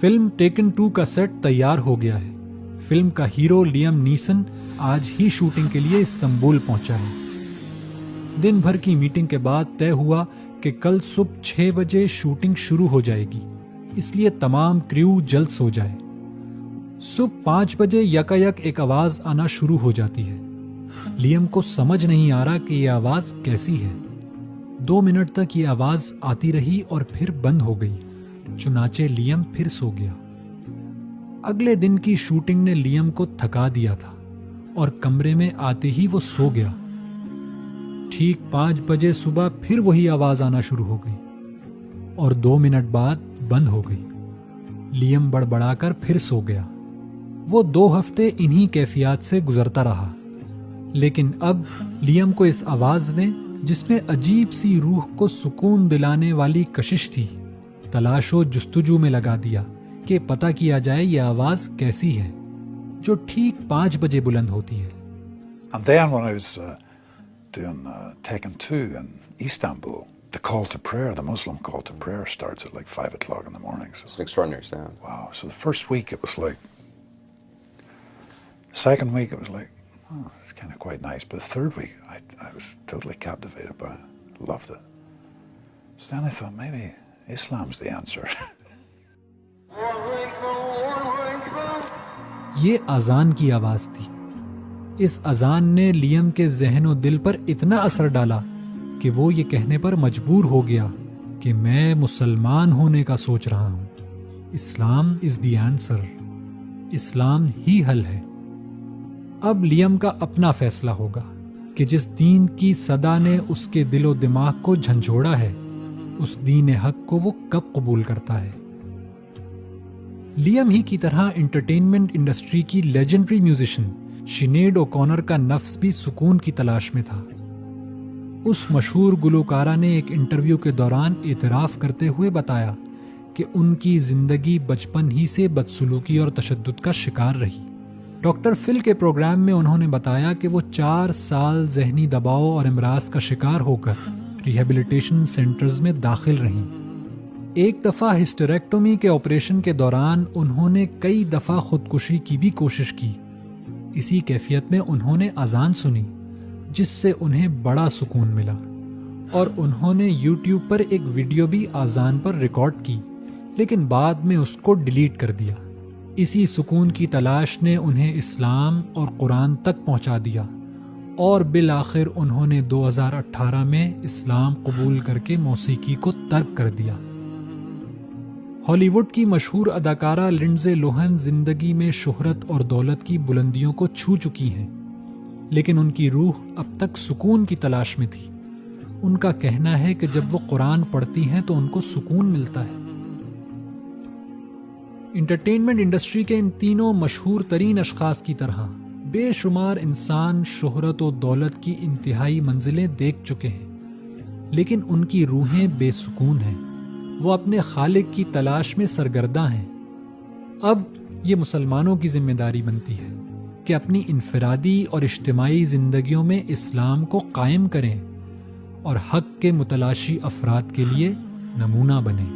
Film taken 2 کا set تیار ہو گیا ہے. فلم کا ہیرو لیام نیسن آج ہی شوٹنگ کے لیے استنبول پہنچا ہے. دن بھر کی میٹنگ کے بعد طے ہوا کہ کل صبح 6 بجے شوٹنگ شروع ہو جائے گی، اس لیے تمام کریو جلد سو جائے. صبح 5 بجے یکایک ایک آواز آنا شروع ہو جاتی ہے. لیام کو سمجھ نہیں آ رہا کہ یہ آواز کیسی ہے. 2 منٹ تک یہ آواز آتی رہی اور پھر بند ہو گئی. چنانچہ لیام پھر سو گیا. اگلے دن کی شوٹنگ نے لیام کو تھکا دیا تھا اور کمرے میں آتے ہی وہ سو گیا. ٹھیک 5 بجے صبح پھر وہی آواز آنا شروع ہو گئی اور 2 منٹ بعد بند ہو گئی. لیام بڑبڑا کر پھر سو گیا. وہ 2 ہفتے انہی کیفیات سے گزرتا رہا. لیکن اب لیام کو اس آواز نے، جس میں عجیب سی روح کو سکون دلانے والی کشش تھی، تلاش و جستجو میں لگا دیا کہ پتہ کیا جائے یہ آواز کیسی ہے جو ٹھیک 5 بجے بلند ہوتی ہے. And then when I was doing Taken 2 in Istanbul, the call to prayer, the Muslim call to prayer starts at like 5 o'clock in the morning. So, it's an extraordinary sound. Wow. So the first week it was like, the second week it was like, oh, it's kind of quite nice. But the third week I was totally captivated by it. Loved it. So then I thought maybe Islam's the answer. یہ اذان کی آواز تھی. اس اذان نے Liam کے ذہن و دل پر اتنا اثر ڈالا کہ وہ یہ کہنے پر مجبور ہو گیا کہ میں مسلمان ہونے کا سوچ رہا ہوں. اسلام از دی آنسر. اسلام ہی حل ہے. اب لیام کا اپنا فیصلہ ہوگا کہ جس دین کی صدا نے اس کے دل و دماغ کو جھنجھوڑا ہے، اس دین حق کو وہ کب قبول کرتا ہے. لیام ہی کی طرح انٹرٹینمنٹ انڈسٹری کی لیجنڈری میوزیشین شینیڈ اوکونر کا نفس بھی سکون کی تلاش میں تھا. اس مشہور گلوکارہ نے ایک انٹرویو کے دوران اعتراف کرتے ہوئے بتایا کہ ان کی زندگی بچپن ہی سے بدسلوکی اور تشدد کا شکار رہی. ڈاکٹر فل کے پروگرام میں انہوں نے بتایا کہ وہ 4 سال ذہنی دباؤ اور امراض کا شکار ہو کر ریہیبلیٹیشن سینٹرز میں داخل رہیں. ایک دفعہ ہسٹریکٹومی کے آپریشن کے دوران انہوں نے کئی دفعہ خودکشی کی بھی کوشش کی. اسی کیفیت میں انہوں نے اذان سنی جس سے انہیں بڑا سکون ملا، اور انہوں نے یوٹیوب پر ایک ویڈیو بھی اذان پر ریکارڈ کی، لیکن بعد میں اس کو ڈیلیٹ کر دیا. اسی سکون کی تلاش نے انہیں اسلام اور قرآن تک پہنچا دیا، اور بالآخر انہوں نے 2018 میں اسلام قبول کر کے موسیقی کو ترک کر دیا. ہالی ووڈ کی مشہور اداکارہ لنڈزے لوہن زندگی میں شہرت اور دولت کی بلندیوں کو چھو چکی ہیں، لیکن ان کی روح اب تک سکون کی تلاش میں تھی. ان کا کہنا ہے کہ جب وہ قرآن پڑھتی ہیں تو ان کو سکون ملتا ہے. انٹرٹینمنٹ انڈسٹری کے ان تینوں مشہور ترین اشخاص کی طرح بے شمار انسان شہرت و دولت کی انتہائی منزلیں دیکھ چکے ہیں، لیکن ان کی روحیں بے سکون ہیں. وہ اپنے خالق کی تلاش میں سرگرداں ہیں. اب یہ مسلمانوں کی ذمہ داری بنتی ہے کہ اپنی انفرادی اور اجتماعی زندگیوں میں اسلام کو قائم کریں اور حق کے متلاشی افراد کے لیے نمونہ بنیں.